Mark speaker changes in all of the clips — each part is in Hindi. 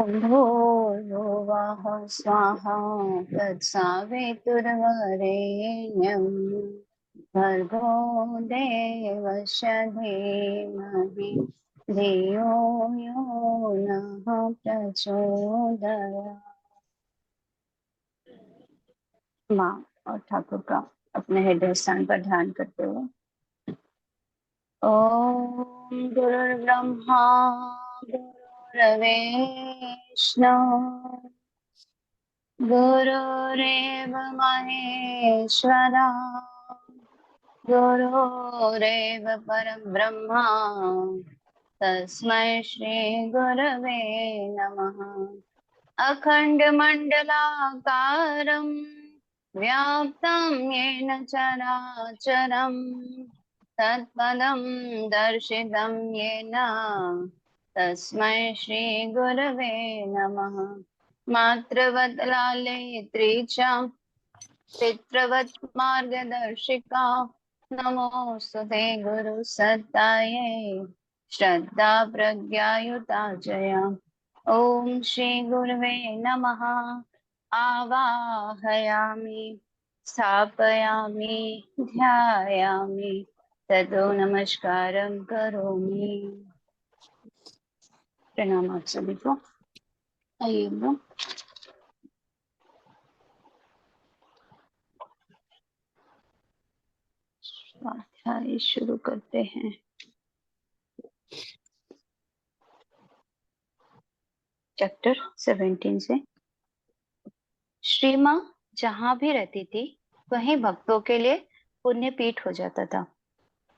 Speaker 1: भूर्भुवः स्वाहा तत्सवितुर्वरेण्यं भर्गो देवस्य धीमहि धियो यो नः प्रचोदयात्। माँ और ठाकुर का अपने हृदय स्थान पर ध्यान करते हुए ओम गुरुर्ब्रह्मा गुरुर्विष्णु गुरुरेव महेश्वरा गुरुरेव परं ब्रह्मा तस्मै श्री गुरवे नमः। अखण्डमण्डलाकारं व्याप्तं येन चराचरं तत्पदं दर्शितं येन तस्मै श्री गुरवे नमः। मातृवत् लाले त्रिचा पितृवत् मार्गदर्शिका नमोस्तुते गुरु सत्ताये श्रद्धा प्रज्ञायुता जया। ओम श्री गुरवे नमः। आवाहयामि स्थापयामि ध्यायामि ततो नमस्कारं करोमि। प्रणाम आप सभी को। आइए ब्रो, स्वाध्याय शुरू करते हैं। चैप्टर 17 से। श्री माँ जहाँ भी रहती थी वहीं भक्तों के लिए पुण्य पीठ हो जाता था,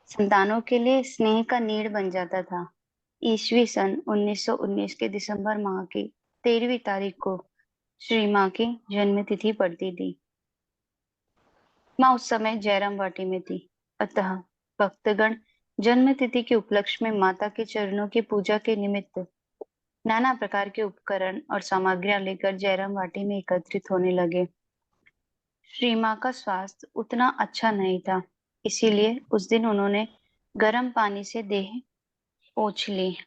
Speaker 1: संतानों के लिए स्नेह का नीड़ बन जाता था। ईस्वी सन 1919 के दिसंबर माह की 13वीं तारीख को श्री माँ की जन्म तिथि पड़ती थी। माँ उस समय जयराम वाटी में थी, अतः भक्तगण जन्म तिथि के उपलक्ष्य में माता के चरणों की पूजा के निमित्त नाना प्रकार के उपकरण और सामग्रियां लेकर जयराम वाटी में एकत्रित होने लगे। श्री माँ का स्वास्थ्य उतना अच्छा नहीं था, इसीलिए उस दिन उन्होंने गर्म पानी से देह पोंछ ली।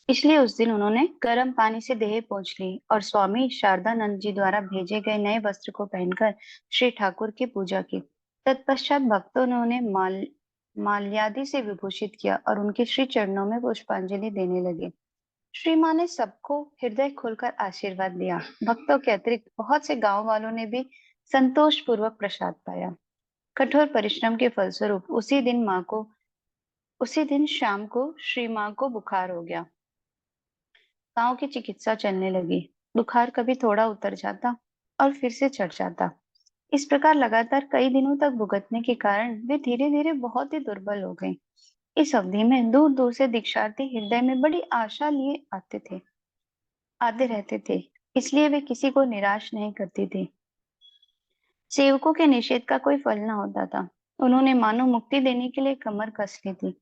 Speaker 1: इसलिए उस दिन उन्होंने गर्म पानी से देह पोंछ ली और स्वामी शारदानंद जी द्वारा भेजे गए नए वस्त्र को पहनकर श्री ठाकुर की पूजा की। तत्पश्चात भक्तों ने उन्हें माल्यादि से विभूषित किया और उनके श्री चरणों में पुष्पांजलि देने लगे। श्री माँ ने सबको हृदय खोलकर आशीर्वाद दिया। भक्तों के अतिरिक्त बहुत से गांव वालों ने भी संतोष पूर्वक प्रसाद पाया। कठोर परिश्रम के फलस्वरूप उसी दिन शाम को श्री माँ को बुखार हो गया। गांव की चिकित्सा चलने लगी। बुखार कभी थोड़ा उतर जाता और फिर से चढ़ जाता। इस प्रकार लगातार कई दिनों तक भुगतने के कारण वे धीरे धीरे बहुत ही दुर्बल हो गए। इस अवधि में दूर दूर से दीक्षार्थी हृदय में बड़ी आशा लिए आते रहते थे, इसलिए वे किसी को निराश नहीं करती थी। सेवकों के निषेध का कोई फल न होता था। उन्होंने मानो मुक्ति देने के लिए कमर कस ली थी।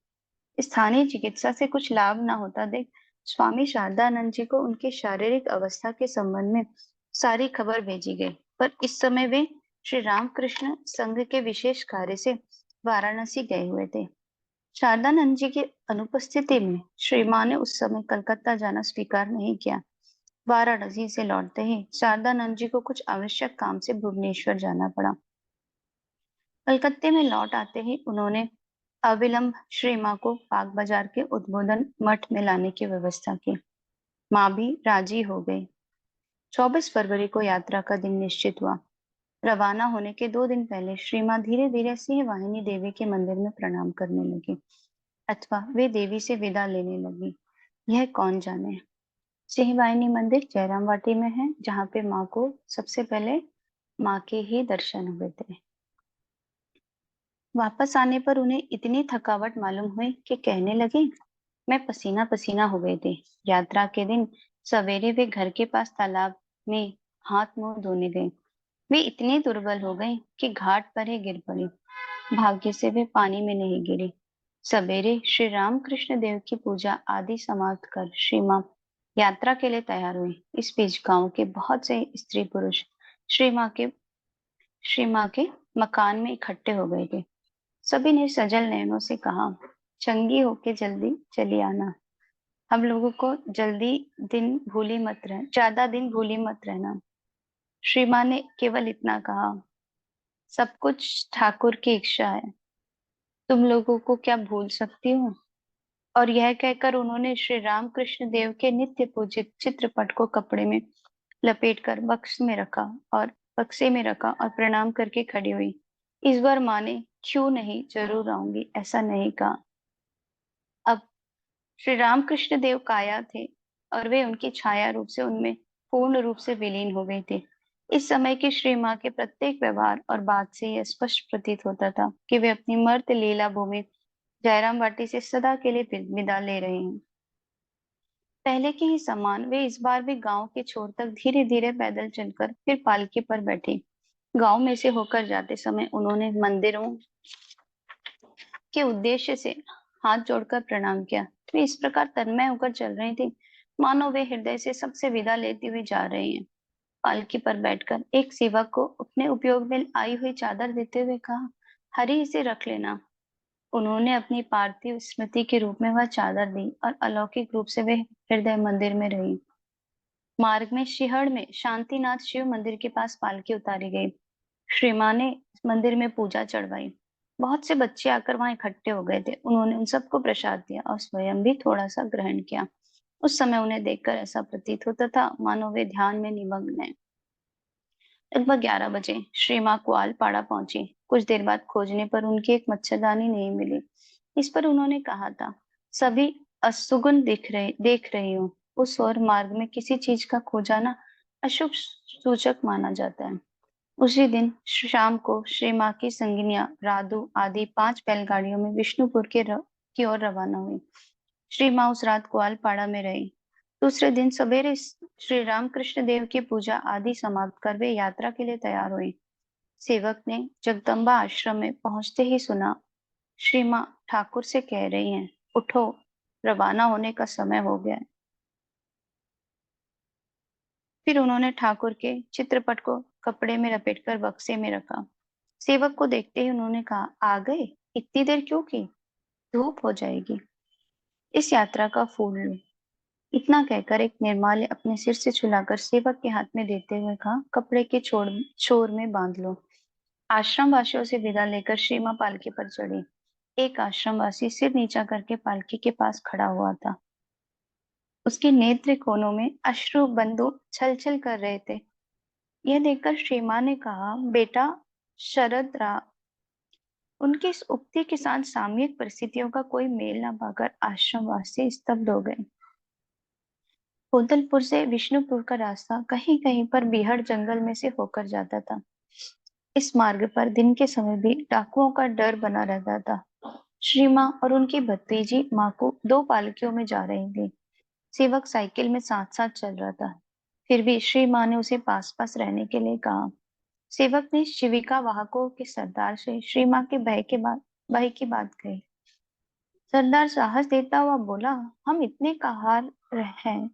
Speaker 1: स्थानीय चिकित्सा से कुछ लाभ न होता देख स्वामी शारदानंद जी को उनकी शारीरिक अवस्था के संबंध में सारी खबर भेजी गई, पर इस समय वे श्री रामकृष्ण संघ के विशेष कार्य से वाराणसी गए हुए थे। शारदानंद जी की अनुपस्थिति में श्री माँ ने उस समय कलकत्ता जाना स्वीकार नहीं किया। वाराणसी से लौटते ही शारदानंद जी को कुछ आवश्यक काम से भुवनेश्वर जाना पड़ा। कलकत्ते में लौट आते ही उन्होंने अविलंब श्री माँ को बाग बाजार के उद्बोधन मठ में लाने की व्यवस्था की। माँ भी राजी हो गई। 24 फरवरी को यात्रा का दिन निश्चित हुआ। रवाना होने के 2 दिन पहले श्री माँ धीरे धीरे सिंह वाहिनी देवी के मंदिर में प्रणाम करने लगी, अथवा वे देवी से विदा लेने लगी, यह कौन जाने। सिंह वाहिनी मंदिर जयराम वाटी में है, जहाँ पे माँ को सबसे पहले माँ के ही दर्शन हुए थे। वापस आने पर उन्हें इतनी थकावट मालूम हुई कि कहने लगे, मैं पसीना पसीना हो गई थी। यात्रा के दिन सवेरे वे घर के पास तालाब में हाथ मुंह धोने गए। वे इतनी दुर्बल हो गई कि घाट पर ही गिर पड़ी। भाग्य से वे पानी में नहीं गिरी। सवेरे श्री रामकृष्ण देव की पूजा आदि समाप्त कर श्री माँ यात्रा के लिए तैयार हुई। इस बीच गांव के बहुत से स्त्री पुरुष श्री माँ के श्री माँ के मकान में इकट्ठे हो गए थे। सभी ने सजल नयनों से कहा, चंगी होके जल्दी चली आना। हम लोगों को ज्यादा दिन भूली मत रहना। श्री माँ ने केवल इतना कहा, सब कुछ ठाकुर की इच्छा है, तुम लोगों को क्या भूल सकती हूँ। और यह कहकर उन्होंने श्री रामकृष्ण देव के नित्य पूजित चित्रपट को कपड़े में लपेटकर बक्से में रखा और प्रणाम करके खड़ी हुई। इस बार माँ ने क्यों नहीं, जरूर आऊंगी, ऐसा नहीं कहा। अब श्री रामकृष्ण देव काया थे और वे उनकी छाया रूप से उनमें पूर्ण रूप से विलीन हो गई थी। इस समय की श्री माँ के प्रत्येक व्यवहार और बात से यह स्पष्ट प्रतीत होता था कि वे अपनी मर्त लीला भूमि जयराम वाटी से सदा के लिए विदा ले रहे हैं। पहले के ही समान वे इस बार भी गांव के छोर तक धीरे धीरे पैदल चलकर फिर पालकी पर बैठी। गांव में से होकर जाते समय उन्होंने मंदिरों के उद्देश्य से हाथ जोड़कर प्रणाम किया। वे इस प्रकार तन्मय होकर चल रही थी, मानो वे हृदय से सबसे विदा लेती हुई जा रही हैं। पालकी पर बैठकर एक सेवक को अपने उपयोग में आई हुई चादर देते हुए कहा, हरी, इसे रख लेना। उन्होंने अपनी पार्थिव स्मृति के रूप में वह चादर दी और अलौकिक रूप से वे हृदय मंदिर में रही। मार्ग में शिहड़ में शांतिनाथ शिव मंदिर के पास पालकी उतारी गई। श्री माँ ने मंदिर में पूजा चढ़वाई। बहुत से बच्चे आकर वहां इकट्ठे हो गए थे। उन्होंने उन सबको प्रसाद दिया और स्वयं भी थोड़ा सा ग्रहण किया। उस समय उन्हें देखकर ऐसा प्रतीत होता था मानो वे ध्यान में निमग्न हैं। लगभग 11 बजे श्री माँ कुआलपाड़ा पहुंची। कुछ देर बाद खोजने पर उनकी एक मच्छरदानी नहीं मिली। इस पर उन्होंने कहा था, सभी अशुगुन देख रही हूँ। उस और मार्ग में किसी चीज का खो जाना अशुभ सूचक माना जाता है। उसी दिन शाम को श्री माँ की संगिनियां राधु आदि 5 बैलगाड़ियों में विष्णुपुर की ओर रवाना हुई। श्री माँ उस रात ग्वालपाड़ा में रही। दूसरे दिन सवेरे श्री रामकृष्ण देव की पूजा आदि समाप्त कर वे यात्रा के लिए तैयार हुई। सेवक ने जगदम्बा आश्रम में पहुंचते ही सुना, श्री माँ ठाकुर से कह रही हैं, उठो, रवाना होने का समय हो गया है। फिर उन्होंने ठाकुर के चित्रपट को कपड़े में लपेटकर बक्से में रखा। सेवक को देखते ही उन्होंने कहा, आ गए, इतनी देर क्यों की, धूप हो जाएगी, इस यात्रा का फूल लो। इतना कहकर एक निर्माल्य अपने सिर से छुलाकर सेवक के हाथ में देते हुए कहा, कपड़े के छोर में बांध लो। आश्रम वासियों से विदा लेकर श्री माँ पालकी पर चढ़ी। एक आश्रमवासी सिर नीचा करके पालकी के पास खड़ा हुआ था। उसके नेत्र कोनों में अश्रु बंधु छल छल कर रहे थे। यह देखकर श्री माँ ने कहा, बेटा शरद रा। उनकी इस उक्ति के साथ सामयिक परिस्थितियों का कोई मेल न पाकर आश्रमवासी स्तब्ध हो गए। कोतलपुर से विष्णुपुर का रास्ता कहीं कहीं पर बीहड़ जंगल में से होकर जाता था। इस मार्ग पर दिन के समय भी डाकुओं का डर बना रहता था। श्री माँ और उनकी भतीजी माकू 2 पालकियों में जा रही थी। सेवक साइकिल में साथ साथ चल रहा था। फिर भी श्री माँ ने उसे पास पास रहने के लिए कहा। सेवक ने शिविका वाहकों के सरदार से श्री माँ के भय की बात कही। सरदार साहस देता हुआ बोला, हम इतने कहार हैं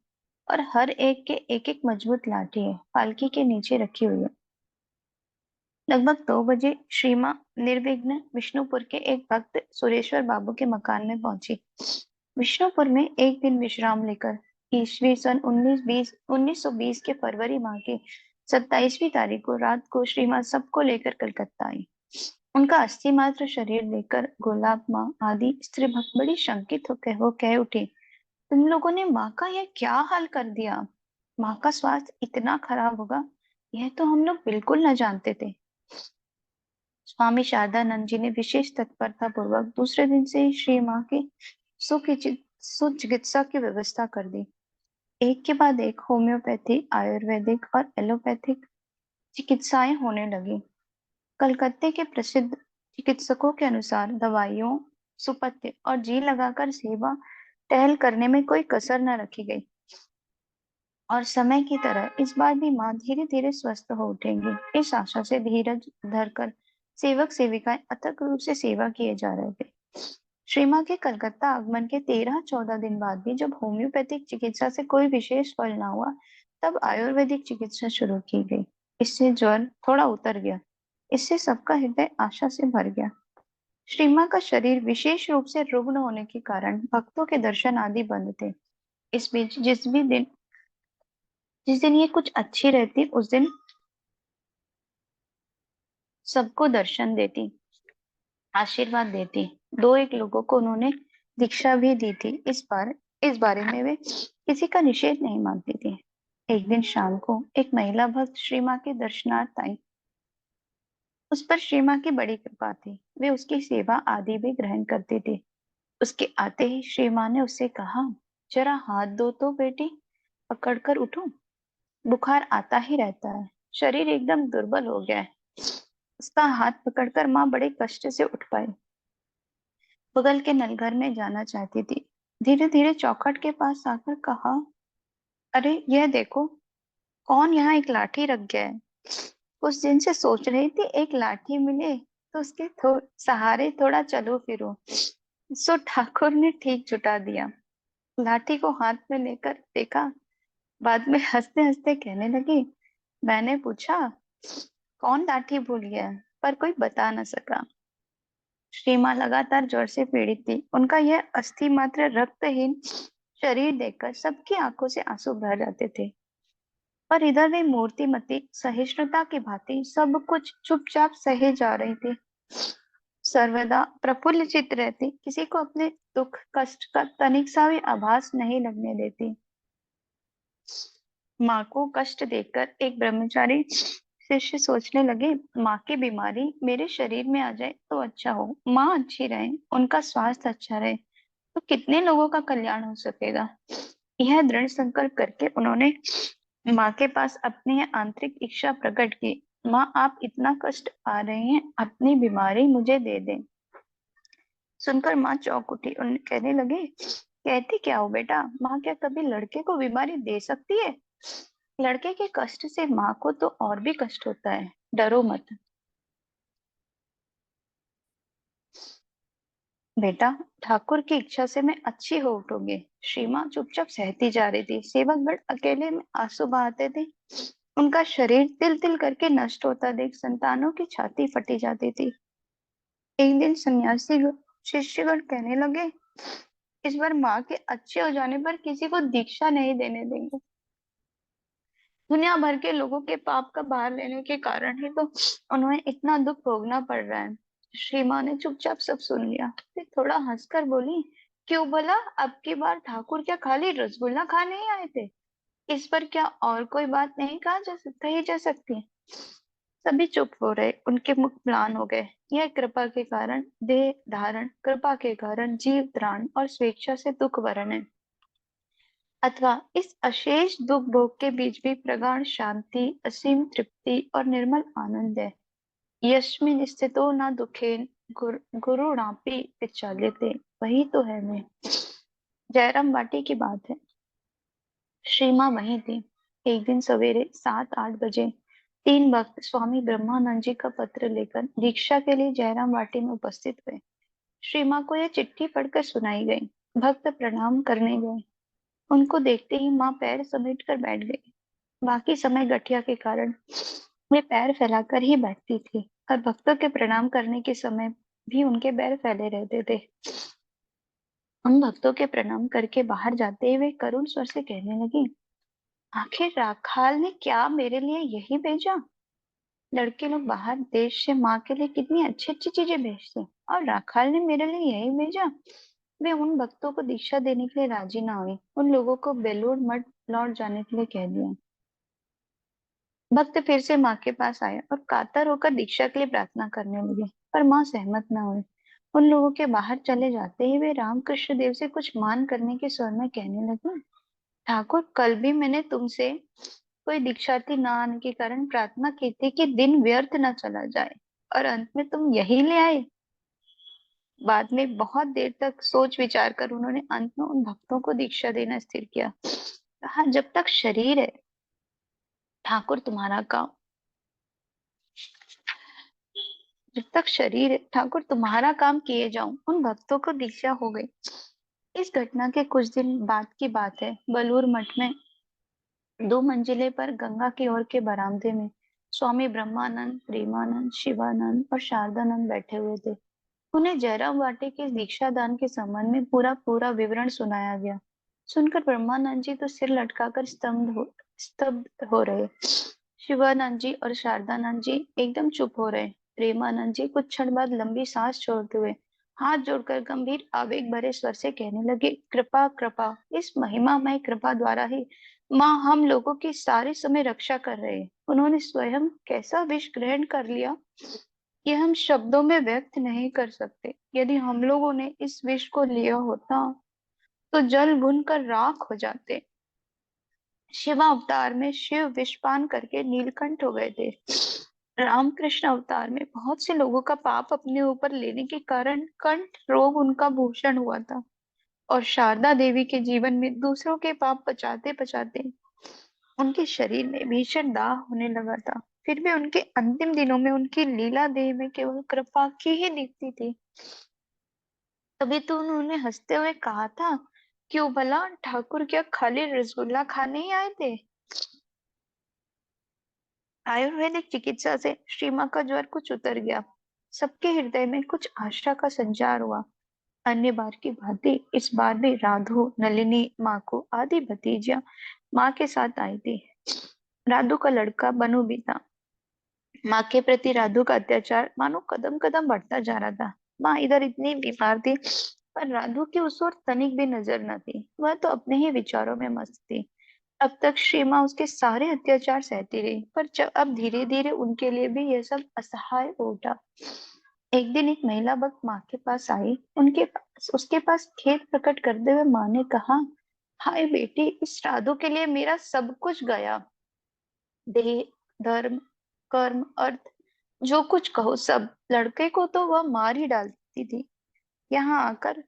Speaker 1: और हर एक के एक एक मजबूत लाठी है, पालकी के नीचे रखी हुई है। लगभग 2 बजे श्री माँ निर्विघ्न विष्णुपुर के एक भक्त सुरेश्वर बाबू के मकान में पहुंची। विष्णुपुर में एक दिन विश्राम लेकर ईस्वी सन 1920 के फरवरी माह की 27वीं तारीख को रात को श्री माँ सबको लेकर कलकत्ता आई। उनका अस्थि मात्र शरीर देखकर गुलाब माँ आदि स्त्री भक्त बड़ी शंकित हो कह उठी, तुम लोगों ने माँ का यह क्या हाल कर दिया। माँ का स्वास्थ्य इतना खराब होगा, यह तो हम लोग बिल्कुल न जानते थे। स्वामी शारदानंद जी ने विशेष तत्परता पूर्वक दूसरे दिन से ही श्री माँ की सुचिकित्सा की व्यवस्था कर दी। एक के बाद एक होम्योपैथी, आयुर्वेदिक और एलोपैथिक चिकित्साएं होने लगी। कलकत्ते के प्रसिद्ध चिकित्सकों के अनुसार दवाइयों, सुपथ्य और जी लगाकर सेवा टहल करने में कोई कसर न रखी गई और समय की तरह इस बार भी माँ धीरे धीरे स्वस्थ हो उठेंगी। इस आशा से धीरज धरकर सेवक सेविकाएं अथक रूप से सेवा किए जा रहे थे। श्री माँ के कलकत्ता आगमन के 13-14 दिन बाद भी जब होम्योपैथिक चिकित्सा से कोई विशेष फल ना हुआ, तब आयुर्वेदिक चिकित्सा शुरू की गई। इससे ज्वर थोड़ा उतर गया। इससे सबका हृदय आशा से भर गया। श्री माँ का शरीर विशेष रूप से रुग्ण होने के कारण भक्तों के दर्शन आदि बंद थे। इस बीच जिस दिन ये कुछ अच्छी रहती, उस दिन सबको दर्शन देती, आशीर्वाद देती। दो एक लोगों को उन्होंने दीक्षा भी दी थी। इस बारे में वे किसी का निषेध नहीं मानती थी। एक दिन शाम को एक महिला भक्त श्री माँ के दर्शनार्थ आई। उस पर श्री माँ की बड़ी कृपा थी। वे उसकी सेवा आदि भी ग्रहण करती थी। उसके आते ही श्री माँ ने उससे कहा, जरा हाथ दो तो बेटी, पकड़कर उठो। बुखार आता ही रहता है, शरीर एकदम दुर्बल हो गया है। उसका हाथ पकड़कर माँ बड़े कष्ट से उठ पाई। बगल के नलघर में जाना चाहती थी। धीरे धीरे चौखट के पास आकर कहा, अरे यह देखो, कौन यहाँ एक लाठी रख गया है। कुछ दिन से सोच रही थी एक लाठी मिले तो उसके सहारे थोड़ा चलो फिरो। सो ठाकुर ने ठीक जुटा दिया। लाठी को हाथ में लेकर देखा। बाद में हंसते हंसते कहने लगी, मैंने पूछा कौन लाठी भूल गया, पर कोई बता न सका। श्री माँ लगातार ज्वर से पीड़ित थी। उनका यह अस्थि मात्र रक्तहीन शरीर देखकर सबकी आंखों से आंसू भर जाते थे। पर इधर वे मूर्तिमती सहिष्णुता की भांति सब कुछ चुपचाप सहे जा रही थी। सर्वदा प्रफुल्ल चित्त रहती, किसी को अपने दुख कष्ट का तनिक सा भी आभास नहीं लगने देती। माँ को कष्ट देखकर एक ब्रह्मचारी शिष्य सोचने लगे, माँ की बीमारी मेरे शरीर में आ जाए तो अच्छा हो, माँ अच्छी रहे, उनका स्वास्थ्य अच्छा रहे तो कितने लोगों का कल्याण हो सकेगा। यह दृढ़ संकल्प करके उन्होंने माँ के पास अपनी यह आंतरिक इच्छा प्रकट की, माँ आप इतना कष्ट पा रही हैं, अपनी बीमारी मुझे दे दें। सुनकर माँ चौंक उठी। उन्हें कहने लगे, कहती क्या हो बेटा, माँ क्या कभी लड़के को बीमारी दे सकती है? लड़के के कष्ट से माँ को तो और भी कष्ट होता है, डरो मत। बेटा, ठाकुर की इच्छा से मैं अच्छी हो उठूंगी। श्री माँ चुपचाप सहती जा रही थी। सेवकगण अकेले में आंसू बहाते थे। उनका शरीर तिल तिल करके नष्ट होता देख संतानों की छाती फटी जाती थी। एक दिन सन्यासी शिष्यगण कहने लगे, इस बार माँ के अच्छे हो जाने पर किसी को दीक्षा नहीं देने देंगे। दुनिया भर के लोगों के पाप का भार लेने के कारण ही तो उन्हें इतना दुख भोगना पड़ रहा है। श्री माँ ने चुपचाप सब सुन लिया। फिर थोड़ा हंसकर बोली, क्यों भला, अब की बार ठाकुर क्या खाली रसगुल्ला खाने ही आए थे? इस पर क्या और कोई बात नहीं कही जा सकती? सभी चुप हो रहे। उनके मुख म्लान हो गए। यह कृपा के कारण देह धारण, कृपा के कारण जीव त्राण और स्वेच्छा से दुख वरण है, अथवा इस अशेष दुख भोग के बीच भी प्रगाढ़ शांति, असीम तृप्ति और निर्मल आनंद है। यस्मिन स्थितो न दुखेन गुरुणापि विचाल्यते। वही तो है मैं। जयराम बाटी की बात है। श्री माँ वहीं थी। एक दिन सवेरे 7-8 बजे तीन भक्त स्वामी ब्रह्मानंद जी का पत्र लेकर दीक्षा के लिए जयराम बाटी में उपस्थित हुए। श्री माँ को यह चिट्ठी पढ़कर सुनाई गई। भक्त प्रणाम करने गए। उनको देखते ही माँ पैर समेट कर बैठ गई। बाकी समय गठिया के कारण वे पैर फैलाकर ही बैठती थी और भक्तों के प्रणाम करने के समय भी उनके पैर फैले रहते थे। उन भक्तों के प्रणाम करके बाहर जाते ही वे करुण स्वर से कहने लगी, आखिर राखाल ने क्या मेरे लिए यही भेजा? लड़के लोग बाहर देश से माँ के लिए कितनी अच्छी अच्छी चीजें भेजते हैं, और राखाल ने मेरे लिए यही भेजा। वे उन भक्तों को दीक्षा देने के लिए राजी ना हुई। उन लोगों को बेलूर मठ लौट जाने के लिए कह दिया। भक्त फिर से माँ के पास आए और कातर होकर दीक्षा के लिए प्रार्थना करने लगे, पर माँ सहमत न हुई। उन लोगों के बाहर चले जाते ही वे रामकृष्ण देव से कुछ मान करने के स्वर में कहने लगे, ठाकुर, कल भी मैंने तुमसे कोई दीक्षार्थी न आने के कारण प्रार्थना की थी कि दिन व्यर्थ न चला जाए, और अंत में तुम यही ले आए। बाद में बहुत देर तक सोच विचार कर उन्होंने अंत में उन भक्तों को दीक्षा देना स्थिर किया। कहा, जब तक शरीर है, ठाकुर तुम्हारा काम। जब तक शरीर है ठाकुर तुम्हारा काम किए जाऊं, उन भक्तों को दीक्षा हो गई। इस घटना के कुछ दिन बाद की बात है। बलूर मठ में 2 मंजिले पर गंगा की ओर के बरामदे में स्वामी ब्रह्मानंद, प्रेमानंद, शिवानंद और शारदानंद बैठे हुए थे। उन्हें जयराम वाटे के दीक्षा दान के संबंध में पूरा पूरा विवरण सुनाया गया। सुनकर ब्रह्मानंद जी तो सिर लटकाकर स्तब्ध हो रहे। शिवानंद जी और शारदानंद जी एकदम चुप हो रहे। प्रेमानंद जी कुछ क्षण बाद लंबी सांस छोड़ते हुए हाथ जोड़कर गंभीर आवेग भरे स्वर से कहने लगे, कृपा कृपा, इस महिमामय कृपा द्वारा ही माँ हम लोगों की सारे समय रक्षा कर रहे हैं। उन्होंने स्वयं कैसा विष ग्रहण कर लिया, ये हम शब्दों में व्यक्त नहीं कर सकते। यदि हम लोगों ने इस विष को लिया होता तो जल भुन कर राख हो जाते। शिवा अवतार में शिव विषपान करके नीलकंठ हो गए थे। रामकृष्ण अवतार में बहुत से लोगों का पाप अपने ऊपर लेने के कारण कंठ रोग उनका भूषण हुआ था। और शारदा देवी के जीवन में दूसरों के पाप पचाते पचाते उनके शरीर में भीषण दाह होने लगा था। फिर भी उनके अंतिम दिनों में उनकी लीला देह में केवल कृपा की ही दीप्ति थी। तभी तो उन्होंने हंसते हुए कहा था, क्यों भला ठाकुर क्या खाली रसगुल्ला खाने ही आए थे। आयुर्वेदिक चिकित्सा से श्री माँ का ज्वर कुछ उतर गया। सबके हृदय में कुछ आशा का संचार हुआ। अन्य बार की भांति इस बार भी राधु, नलिनी, माँ को आदि भतीजियां माँ के साथ आई थी। राधु का लड़का बनु भी था। माँ के प्रति राधु का अत्याचार मानो कदम कदम बढ़ता जा रहा था। माँ इधर इतनी बीमार थी, पर राधु की उस ओर तनिक भी नजर न थी। वह तो अपने ही विचारों में मस्त थी। अब तक श्री माँ उसके सारे अत्याचार सहती रही, पर जब अब धीरे धीरे उनके लिए भी यह सब असहाय हो उठा। एक दिन एक महिला भक्त माँ के पास आई। उसके पास खेद प्रकट करते हुए माँ ने कहा, हाय बेटी, इस राधु के लिए मेरा सब कुछ गया। देह, धर्म, कर्म, अर्थ, जो कुछ कहो सब। लड़के को तो वह मार ही डालती थी। यहाँ आकर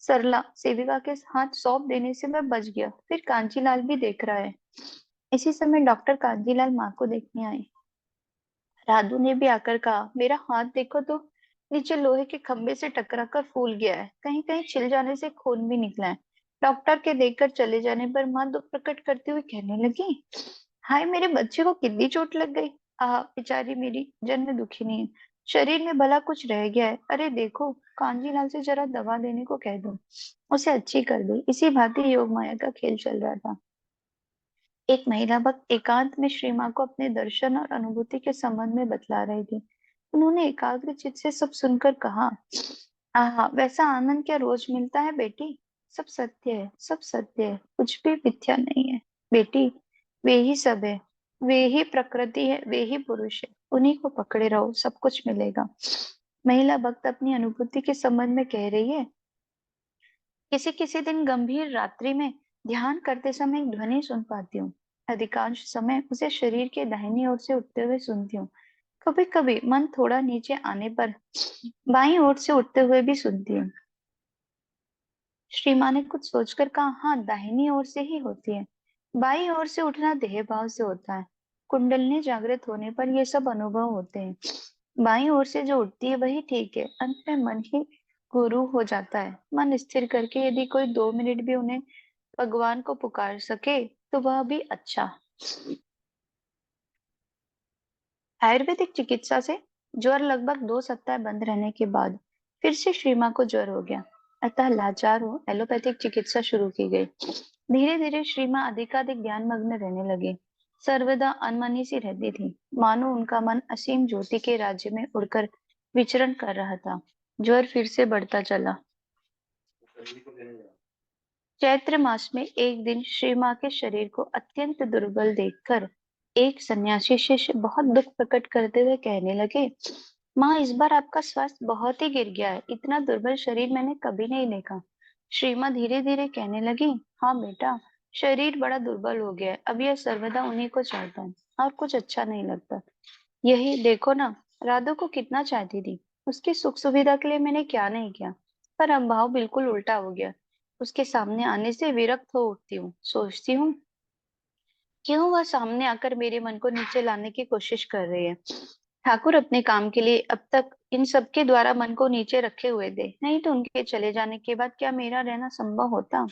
Speaker 1: सरला सेविका के हाथ सौंप देने से मैं बच गया। फिर कांचीलाल भी देख रहा है। इसी समय डॉक्टर कांजीलाल माँ को देखने आए। राधु ने भी आकर कहा, मेरा हाथ देखो तो, नीचे लोहे के खंभे से टकराकर फूल गया है। कहीं कहीं छिल जाने से खून भी निकला है। डॉक्टर के देखकर चले जाने पर माँ दुख प्रकट करते हुए कहने लगी, हाय मेरे बच्चे को कितनी चोट लग गई। आह बेचारी मेरी जन्म दुखिनी है। शरीर में भला कुछ रह गया है। अरे देखो, कांजीलाल से जरा दवा देने को कह दो, उसे अच्छी कर दे। इसी भांति योग माया का खेल चल रहा था। एक महिला भक्त एकांत में श्री माँ को अपने दर्शन और अनुभूति के संबंध में बतला रही थी। उन्होंने एकाग्र चित्त से सब सुनकर कहा, आहा, वैसा आनंद क्या रोज मिलता है बेटी। सब सत्य है, सब सत्य है, कुछ भी मिथ्या नहीं है बेटी। वे ही सब है, वे ही प्रकृति है, वे ही पुरुष है। उन्हीं को पकड़े रहो, सब कुछ मिलेगा। महिला भक्त अपनी अनुभूति के संबंध में कह रही है, किसी किसी दिन गंभीर रात्रि में ध्यान करते समय एक ध्वनि सुन पाती हूँ। अधिकांश समय उसे शरीर के दाहिनी ओर से उठते हुए सुनती हूँ। कभी कभी मन थोड़ा नीचे आने पर बाईं ओर से उठते हुए भी सुनती हूँ। श्री माँ ने कुछ सोचकर कहा, हाँ दाहिनी ओर से ही होती है। बाईं ओर से उठना देह भाव से होता है। कुंडलनी जागृत होने पर ये सब अनुभव होते हैं। बाईं ओर से जो उठती है वही ठीक है। अंत में मन ही गुरु हो जाता है। मन स्थिर करके यदि कोई 2 मिनट भी उन्हें भगवान को पुकार सके तो वह भी अच्छा। आयुर्वेदिक चिकित्सा से ज्वर लगभग 2 सप्ताह बंद रहने के बाद फिर से श्री माँ को ज्वर हो गया। अतः लाचार हो एलोपैथिक चिकित्सा शुरू की गई। धीरे धीरे श्री माँ अधिकाधिक ध्यान मग्न रहने लगी। सर्वदा अनमनी सी रहती थी, मानो उनका मन असीम ज्योति के राज्य में उड़कर विचरण कर रहा था। ज्वर फिर से बढ़ता चला। चैत्र मास में एक दिन श्री माँ के शरीर को अत्यंत दुर्बल देखकर एक सन्यासी शिष्य बहुत दुख प्रकट करते हुए कहने लगे, माँ इस बार आपका स्वास्थ्य बहुत ही गिर गया है। इतना दुर्बल शरीर मैंने कभी नहीं देखा। श्री माँ धीरे धीरे कहने लगी, हाँ बेटा, शरीर बड़ा दुर्बल हो गया है। अब यह सर्वदा उन्हीं को चाहता है और कुछ अच्छा नहीं लगता। यही देखो ना, राधो को कितना चाहती थी। उसकी सुख सुविधा के लिए मैंने क्या नहीं किया। पर अब भाव बिल्कुल उल्टा हो गया। उसके सामने आने से विरक्त हो उठती हूँ। सोचती हूँ, क्यों वह सामने आकर मेरे मन को नीचे लाने की कोशिश कर रही है। ठाकुर अपने काम के लिए अब तक इन सबके द्वारा मन को नीचे रखे हुए थे, नहीं तो उनके चले जाने के बाद क्या मेरा रहना संभव होता।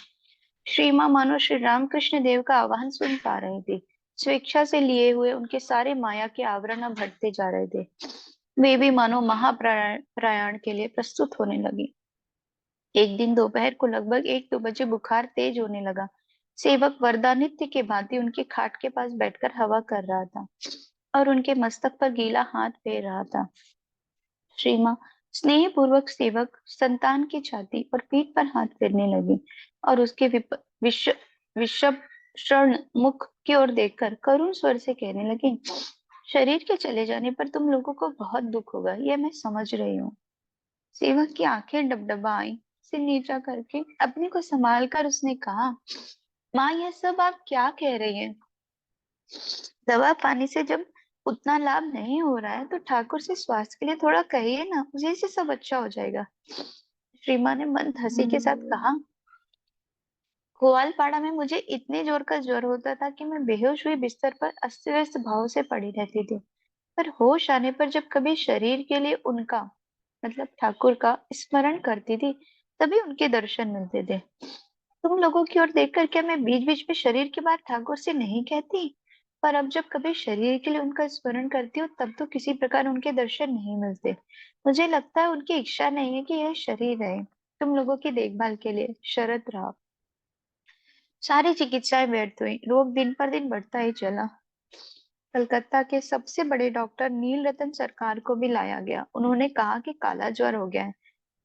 Speaker 1: श्री माँ मानो श्री रामकृष्ण देव का आह्वान सुन पा रही थी। स्वेच्छा से लिए हुए उनके सारे माया के आवरण अब हटते जा रहे थे। वे भी मानो महाप्रयाण के लिए प्रस्तुत होने लगी। एक दिन दोपहर को लगभग 1-2 बजे बुखार तेज होने लगा। सेवक वरदानित्य के भांति उनके खाट के पास बैठकर हवा कर रहा था और उनके मस्तक पर गीला हाथ फेर रहा था। श्री माँ स्नेह पूर्वक सेवक संतान की छाती और पीठ पर हाथ फेरने लगी और उसके विषम मुख की ओर देखकर करुण स्वर से कहने लगी, शरीर के चले जाने पर तुम लोगों को बहुत दुख होगा, यह मैं समझ रही हूँ। सेवक की आंखें डबडबा आई। सिर नीचा करके अपने को संभाल कर उसने कहा, माँ यह सब आप क्या कह रही हैं? दवा पानी से जब उतना लाभ नहीं हो रहा है तो ठाकुर से स्वास्थ्य के लिए थोड़ा कहिए ना, उसी से सब अच्छा हो जाएगा। श्री माँ ने मंद हंसी के साथ कहा, ग्वालपाड़ा में मुझे इतने जोर का ज्वर होता था कि मैं बेहोश हुई बिस्तर पर अस्त व्यस्त भाव से पड़ी रहती थी। पर होश आने पर जब कभी शरीर के लिए उनका मतलब ठाकुर का स्मरण करती थी, तभी उनके दर्शन मिलते थे। तुम लोगों की ओर देखकर क्या मैं बीच बीच में शरीर के बाद ठाकुर से नहीं कहती? पर अब जब कभी शरीर के लिए उनका स्मरण करती हूँ तब तो किसी प्रकार उनके दर्शन नहीं मिलते। मुझे लगता है उनकी इच्छा नहीं है कि यह शरीर रहे, तुम लोगों की देखभाल के लिए शरत रहा। सारी चिकित्साएं व्यर्थ हुई, रोग दिन पर दिन बढ़ता ही चला। कलकत्ता के सबसे बड़े डॉक्टर नील रतन सरकार को भी लाया गया। उन्होंने कहा कि काला ज्वर हो गया है।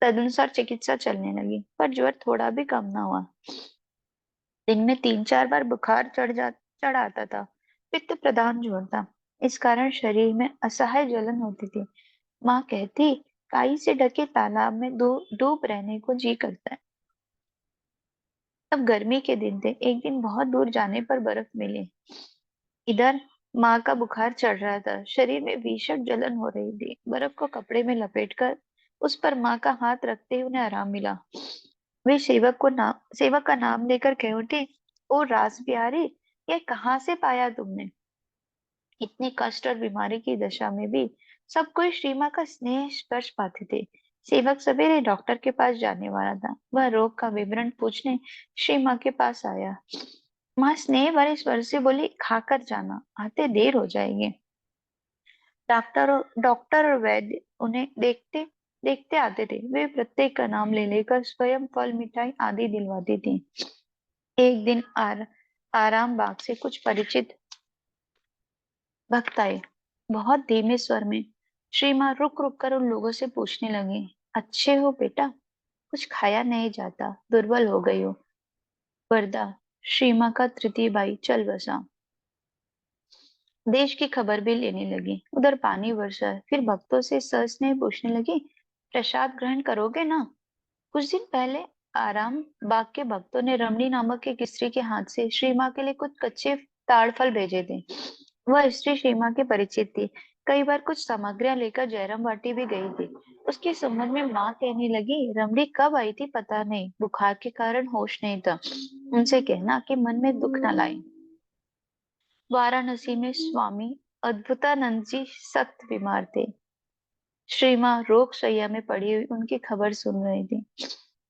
Speaker 1: तदनुसार चिकित्सा चलने लगी, पर ज्वर थोड़ा भी कम ना हुआ। दिन में 3-4 बार बुखार चढ़ आता था। पित्त प्रधान ज्वर था। इस कारण शरीर में असहाय जलन होती थी। माँ कहती, काई से ढके तालाब में डूब रहने को जी करता है। अब गर्मी के दिन थे। एक दिन बहुत दूर जाने पर बर्फ मिली। इधर माँ का बुखार चढ़ रहा था। शरीर में भीषण जलन हो रही थी। बर्फ को कपड़े में लपेटकर उस पर माँ का हाथ रखते ही उन्हें आराम मिला। वे सेवक का नाम लेकर कह उठी, ओ रास बिहारी, ये कहाँ से पाया तुमने? इतने कष्ट और बीमारी की दशा में भी सब कोई श्री माँ का स्नेह स्पर्श पाते थे। सेवक सवेरे डॉक्टर के पास जाने वाला था। वह रोग का विवरण पूछने श्री माँ के पास आया। माँ स्नेह भरे स्वर से बोली, खाकर जाना, आते देर हो जाएगी। डॉक्टर और वैद्य उन्हें देखते देखते आते थे। वे प्रत्येक का नाम ले लेकर स्वयं फल मिठाई आदि दिलवाती थी। एक दिन आराम बाग से कुछ परिचित भक्त आए। बहुत धीमे स्वर में श्री माँ रुक रुक कर उन लोगों से पूछने लगी, अच्छे हो बेटा? कुछ खाया नहीं जाता, दुर्बल हो गई हो। वरदा श्री माँ का तृतीय भाई चल बसा। देश की खबर भी लेने लगी। उधर पानी वर्षा। फिर भक्तों से सस्नेह पूछने लगी, प्रसाद ग्रहण करोगे ना? कुछ दिन पहले आराम बाग के भक्तों ने रमणी नामक एक स्त्री के हाथ से श्री माँ के लिए कुछ कच्चे ताड़ फल भेजे थे। वह स्त्री श्री माँ की परिचित थी। कई बार कुछ सामग्रियां लेकर जयराम वाटी भी गई थी। उसके संबंध में माँ कहने लगी, रमणी कब आई थी पता नहीं, बुखार के कारण होश नहीं था। उनसे कहना कि मन में दुख न लाए। वाराणसी में स्वामी अद्भुतानंद जी सख्त बीमार थे। श्री माँ रोग शैया में पड़ी हुई उनकी खबर सुन रही थी।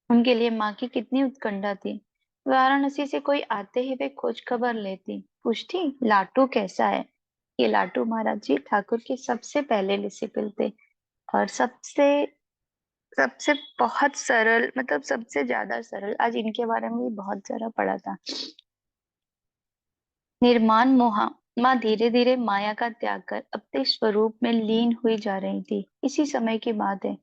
Speaker 1: उनके लिए माँ की कितनी उत्कंठा थी। वाराणसी से कोई आते ही वे खोज खबर लेती, पूछती, लाटू कैसा है? ये लाटू महाराज जी ठाकुर के सबसे पहले डिसिपल थे और सबसे सबसे बहुत सरल, मतलब सबसे ज्यादा सरल। आज इनके बारे में भी बहुत जरा पढ़ा था। निर्माण मोहा माँ धीरे धीरे माया का त्याग कर अपने स्वरूप में लीन हुई जा रही थी। इसी समय की बात है।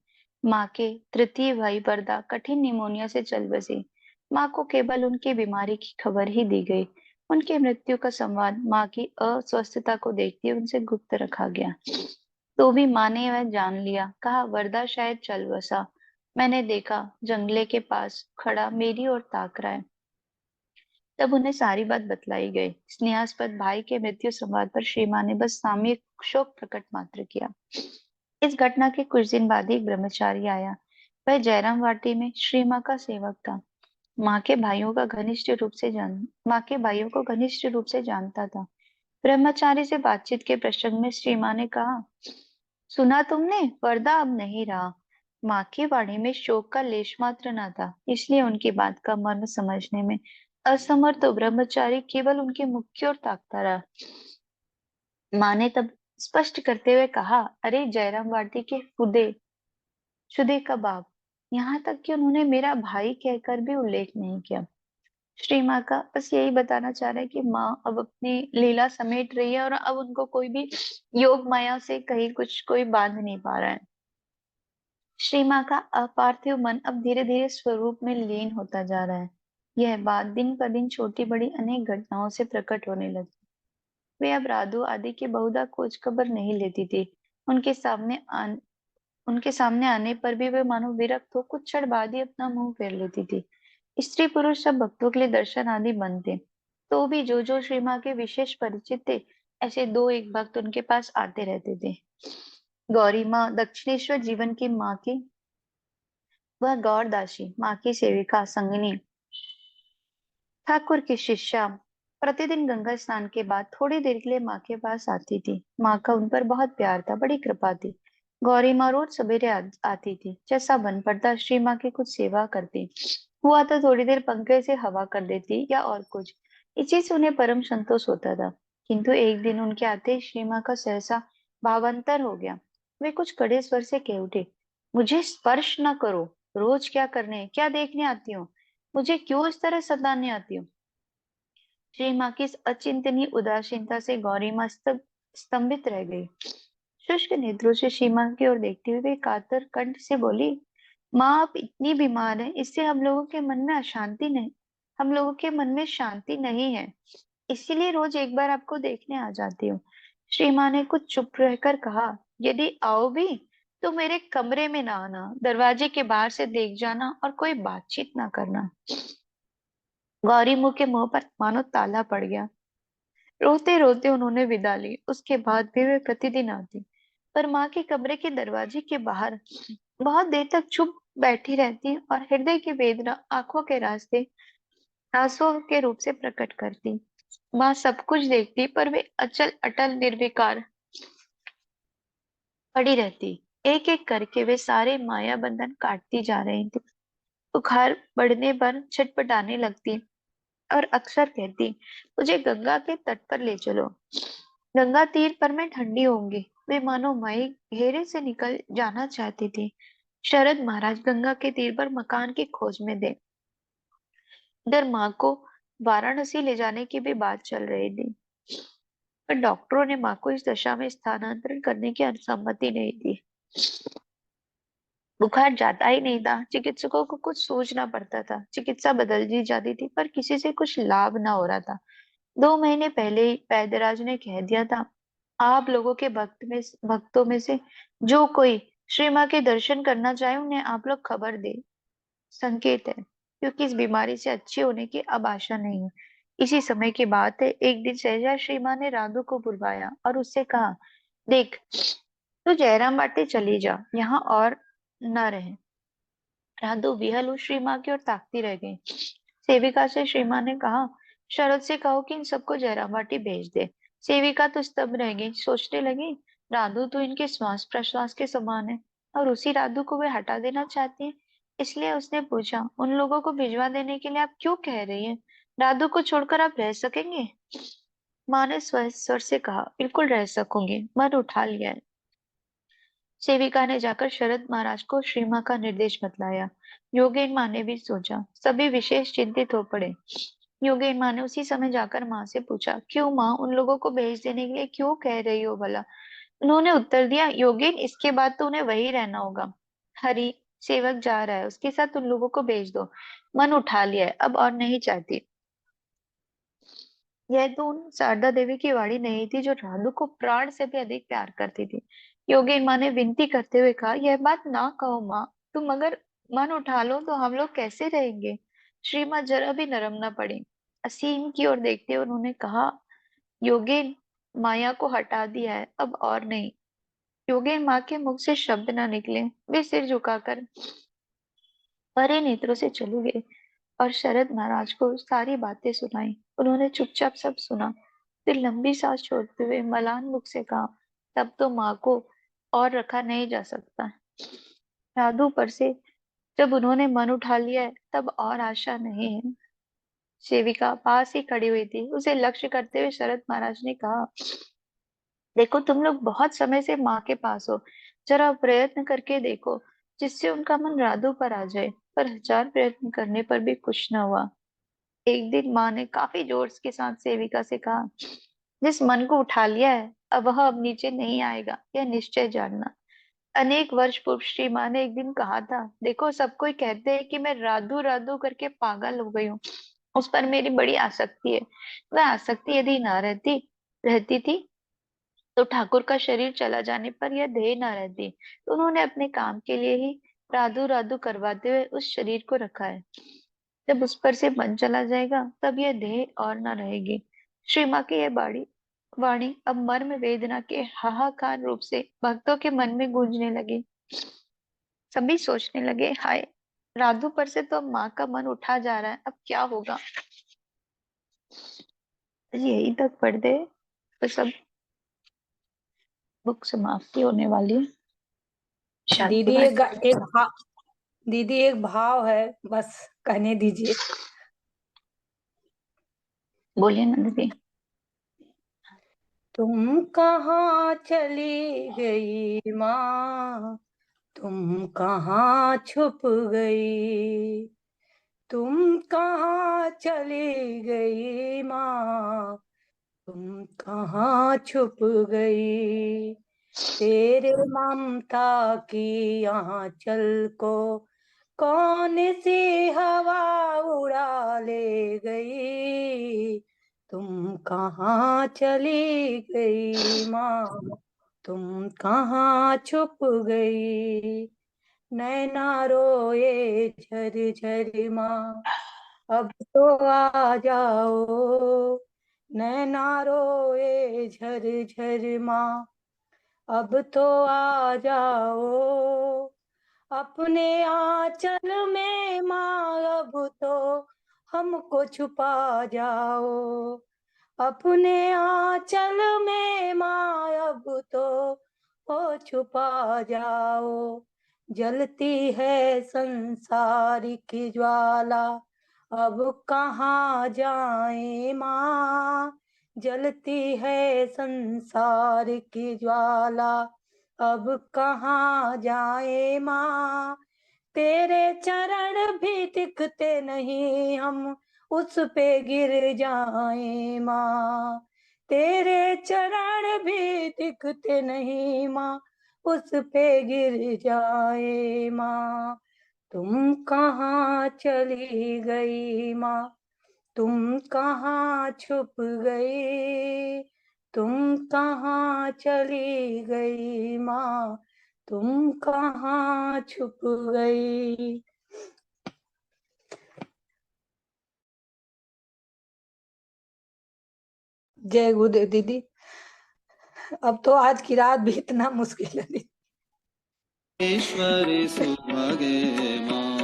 Speaker 1: माँ के तृतीय भाई वरदा कठिन निमोनिया से चल बसे। माँ को केवल उनकी बीमारी की खबर ही दी गई। उनके मृत्यु का संवाद माँ की अस्वस्थता को देखते हुए उनसे गुप्त रखा गया। तो भी माँ ने वह जान लिया। कहा, वरदा शायद चल बसा। मैंने देखा जंगले के पास खड़ा मेरी ओर ताक रहा है। तब उन्हें सारी बात बतलाई गई। स्नेहास्पद भाई के मृत्यु संवाद पर श्री माँ ने बस सामयिक शोक प्रकट मात्र किया। इस घटना के कुछ दिन बाद ही एक ब्रह्मचारी आया। वह जयराम वाटी में श्री माँ का सेवक था। माँ के भाइयों को घनिष्ठ रूप से जानता था। ब्रह्मचारी से बातचीत के प्रसंग में श्री माँ ने कहा, सुना तुमने, पर्दा अब नहीं रहा। माँ की वाणी में शोक का लेश मात्र न था, इसलिए उनकी बात का मर्म समझने में असमर्थ तो ब्रह्मचारी केवल उनके मुख की ओर ताकता रहा। माँ ने तब स्पष्ट करते हुए कहा, अरे जयराम वाटी के फुदे शुदे का बाप। यहाँ तक कि उन्होंने मेरा भाई कहकर भी उल्लेख नहीं किया। श्री माँ का बस यही बताना चाह रहे हैं कि माँ अब अपनी लीला समेट रही है और अब उनको कोई भी योग माया से कहीं कुछ कोई बांध नहीं पा रहा है। श्री माँ का अपार्थिव मन अब धीरे धीरे स्वरूप में लीन होता जा रहा है। यह बात दिन पर दिन छोटी बड़ी अनेक घटनाओं से प्रकट होने लगी। वे अब राधु आदि की बहुधा खोज खबर नहीं लेती थी। उनके सामने उनके सामने आने पर भी वे मानो विरक्त हो कुछ क्षण बाद ही अपना मुंह फेर लेती थी। स्त्री पुरुष सब भक्तों के लिए दर्शन आदि बंद थे। तो भी जो श्री माँ के विशेष परिचित थे, ऐसे दो एक भक्त उनके पास आते रहते थे। गौरी माँ दक्षिणेश्वर जीवन की माँ की, वह गौर दासी माँ की सेविका संगिनी ठाकुर की शिष्या प्रतिदिन गंगा स्नान के बाद थोड़ी देर के लिए माँ के पास आती थी। माँ का उन पर बहुत प्यार था, बड़ी कृपा थी। गौरी माँ रोज सवेरे आती थी। जैसा बन पड़ता श्री माँ की कुछ सेवा करती, हुआ तो थोड़ी देर पंखे से हवा कर देती या और कुछ। इसी से उन्हें परम संतोष होता था। किंतु एक दिन उनके आते ही श्री माँ का सहसा भावांतर हो गया। वे कुछ कड़े स्वर से कह उठे, मुझे स्पर्श न करो। रोज क्या करने क्या देखने आती हो? मुझे क्यों इस तरह सताने आती हो? श्री माँ की इस अचिंतनीय उदासीनता से गौरी माँ स्तंभित रह गई। शुष्क नेत्रों से श्री माँ की ओर देखते हुए वे कातर कंठ से बोली, माँ आप इतनी बीमार है, इससे हम लोगों के मन में शांति नहीं है। इसीलिए रोज एक बार आपको देखने आ जाती हूँ। श्री माँ ने कुछ चुप रहकर कहा, यदि आओ भी तो मेरे कमरे में ना आना, दरवाजे के बाहर से देख जाना और कोई बातचीत ना करना। गौरी मुंह के मुंह पर मानो ताला पड़ गया। रोते रोते उन्होंने विदा ली। उसके बाद भी वे प्रतिदिन आती, पर माँ के कमरे के दरवाजे के बाहर बहुत देर तक चुप बैठी रहती और हृदय की वेदना आंखों के रास्ते आंसुओं के रूप से प्रकट करती। माँ सब कुछ देखती, पर वे अचल अटल निर्विकार पड़ी रहती। एक एक करके वे सारे माया बंधन काटती जा रही थी। बुखार बढ़ने पर छटपटाने लगती और अक्सर कहती, मुझे गंगा के तट पर ले चलो। गंगा तीर पर मैं ठंडी होंगी। वे मानो मई घेरे से निकल जाना चाहती थी। शरद महाराज गंगा के तीर पर मकान की खोज में थे। इधर माँ को वाराणसी ले जाने की भी बात चल रही थी, पर डॉक्टरों ने माँ को इस दशा में स्थानांतरण करने की अनुसम्मति नहीं दी। बुखार जाता ही नहीं था। चिकित्सकों को कुछ सोचना पड़ता था। चिकित्सा बदल दी जाती थी, पर किसी से कुछ लाभ ना हो रहा था। 2 महीने पहले ही वैद्यराज ने कह दिया था, आप लोगों के भक्तों में से जो कोई श्री माँ के दर्शन करना चाहे उन्हें आप लोग खबर दे। संकेत है, क्योंकि इस बीमारी से अच्छी होने की अब आशा नहीं है। इसी समय की बात है, एक दिन सहजा श्री माँ ने राधु को बुलवाया और उससे कहा, देख तू जयराम बाटे चली जा, यहाँ और न रहे। राधु विहल उस श्री माँ की ओर ताकती रह गई। सेविका से श्री माँ ने कहा, शरद से कहो कि इन सबको जयराम बाटी भेज दे। सेविका तो स्तब्ध रह गई, सोचने लगी, राधु तो इनके श्वास प्रश्वास के समान है और उसी राधु को वे हटा देना चाहती है। इसलिए उसने पूछा, उन लोगों को भिजवा देने के लिए आप क्यों कह रही हैं? राधु को छोड़कर आप रह सकेंगे? माँ ने स्वर से कहा, बिल्कुल रह सकूंगी, मन उठा लिया है। सेविका ने जाकर शरद महाराज को श्री माँ का निर्देश बतलाया। योगेन माँ ने भी सोचा। सभी विशेष चिंतित हो पड़े। योगेन माँ ने उसी समय जाकर माँ से पूछा, क्यों माँ, उन लोगों को भेज देने के लिए क्यों कह रही हो भला? उन्होंने उत्तर दिया, योगेन इसके बाद तो उन्हें वही रहना होगा। हरि सेवक जा रहा है, उसके साथ उन लोगों को भेज दो। मन उठा लिया है, अब और नहीं चाहती। यह तो उन शारदा देवी की वाणी नहीं थी, जो राधु को प्राण से भी अधिक प्यार करती थी। योगेन माँ ने विनती करते हुए कहा, यह बात ना कहो माँ, तुम अगर मन उठा लो तो हम लोग कैसे रहेंगे? श्री माँ जरा भी नरम न पड़ी। असीम की ओर देखते हुए उन्होंने कहा, योगेन माया को हटा दिया है, अब और नहीं। योगेन माँ के मुख से शब्द न निकले। वे सिर झुकाकर परे नेत्रों से चली गई और शरद महाराज को सारी बातें सुनाई। उन्होंने चुपचाप सब सुना, फिर लंबी सांस छोड़ते हुए मलान मुख से कहा, तब तो माँ को और रखा नहीं जा सकता। राधु पर से जब उन्होंने मन उठा लिया है, तब और आशा नहीं है। सेविका पास ही खड़ी हुई थी, उसे लक्ष्य करते हुए शरद महाराज ने कहा, देखो तुम लोग बहुत समय से माँ के पास हो, जरा प्रयत्न करके देखो जिससे उनका मन राधु पर आ जाए। पर हजार प्रयत्न करने पर भी कुछ न हुआ। एक दिन माँ ने काफी जोर के साथ सेविका से कहा, जिस मन को उठा लिया है अब वह अब नीचे नहीं आएगा, यह निश्चय जानना। अनेक वर्ष पूर्व श्री माँ ने एक दिन कहा था, देखो सब कोई कहते हैं कि मैं राधु राधु करके पागल हो गई हूँ, उस पर मेरी बड़ी आसक्ति है। वह आसक्ति यदि ना रहती रहती थी तो ठाकुर का शरीर चला जाने पर यह देह ना रहती। तो उन्होंने अपने काम के लिए ही राधु राधु करवाते हुए उस शरीर को रखा है। जब उस पर से मन चला जाएगा तब यह देह और न रहेगी। श्री माँ की यह वाणी अब मर्म वेदना के हाहाकार रूप से भक्तों के मन में गूंजने लगी। सभी सोचने लगे, हाय, राधु पर से तो अब माँ का मन उठा जा रहा है, अब क्या होगा। यही तक पढ़ दे तो सब बुक समाप्ति होने वाली है। शांति
Speaker 2: दीदी
Speaker 1: पाठ।
Speaker 2: दीदी एक भाव है, बस कहने दीजिए।
Speaker 1: बोलिए ना दीदी।
Speaker 2: तुम कहाँ चली गई माँ, तुम कहाँ छुप गई, तुम कहाँ चली गई माँ, तुम कहाँ छुप गई। तेरे ममता की आंचल को कौन सी हवा उड़ा ले गई। तुम कहाँ चली गई माँ, तुम कहाँ छुप गई। नैना रोए झर झर माँ, अब तो आ जाओ। नैना रोए झर झर माँ, अब तो आ जाओ। अपने आंचल में माँ अब तो हमको छुपा जाओ। अपने आंचल में माँ अब तो ओ छुपा जाओ। जलती है संसार की ज्वाला, अब कहाँ जाए माँ। जलती है संसार की ज्वाला, अब कहाँ जाए माँ। तेरे चरण भी दिखते नहीं, हम उस पे गिर जाए माँ। तेरे चरण भी दिखते नहीं माँ, उस पे गिर जाए माँ। तुम कहाँ चली गई माँ, तुम कहाँ छुप गई। तुम कहाँ चली गई माँ, तुम कहाँ छुप गई। जय गुरुदेव दीदी। अब तो आज की रात भी इतना मुश्किल है।
Speaker 3: ईश्वरी सुभगे माँ,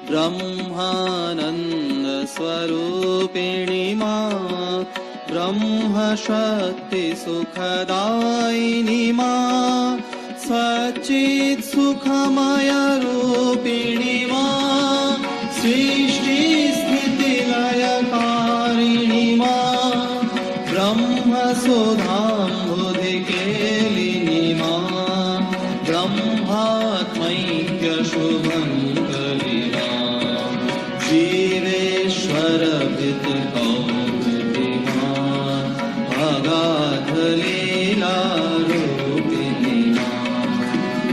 Speaker 3: ब्रह्मानंद स्वरूपिणी माँ, ब्रह्म शक्ति सुखदायिनी माँ, सच्चित् सुखमय रूपिणी माँ, सृष्टि स्थिति लयकारिणी माँ, ब्रह्म सुधाम्बुधि केलिनी माँ, ब्रह्मात्मैक्य शुभङ्करी माँ, जीवेश्वर वितकौमुदी माँ, अगाध लीला रूपिणी माँ,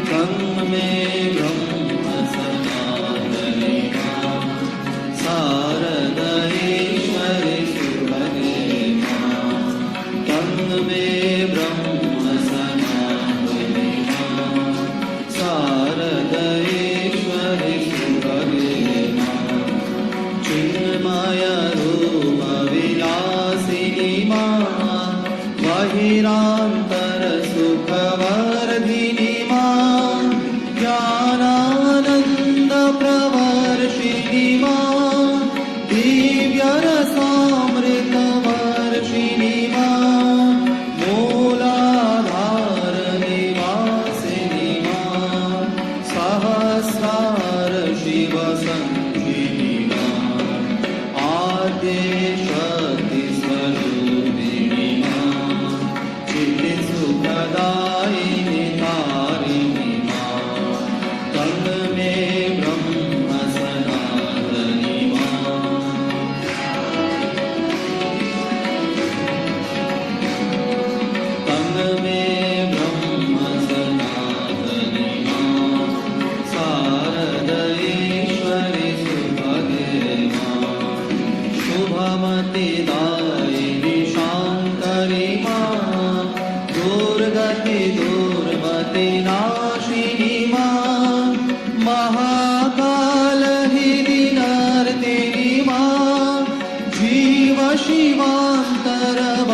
Speaker 3: तन् में ब्रह्म सनातनी माँ, शारदैश्वरी सुभगे माँ, तन् में ब्रह्म सनातनी माँ, शारदैश्वरी सुभगे माँ, चिन्मय रूप विलासिनी माँ, बहिरान्तर सुखवर्धिनी माँ, ज्ञानानन्द प्रवर्षिणी माँ, दिव्य रसामृत वर्षिणी माँ, मूलाधार निवासिनी आद्ये शक्ति स्वरूपिणी मां चित्त सुखदायिनी तारिणी मां तंग में ब्रह्म सनातनी मां तंग में ब्रह्म सनातनी मां शारदेश्वरि सुभगे मां शुभमति दायिनी शाङ्करी मां दुर्गति दुर्मति नाशिनी मां महाकालहिनी नर्तिनी मां जीव शिवान्तरभ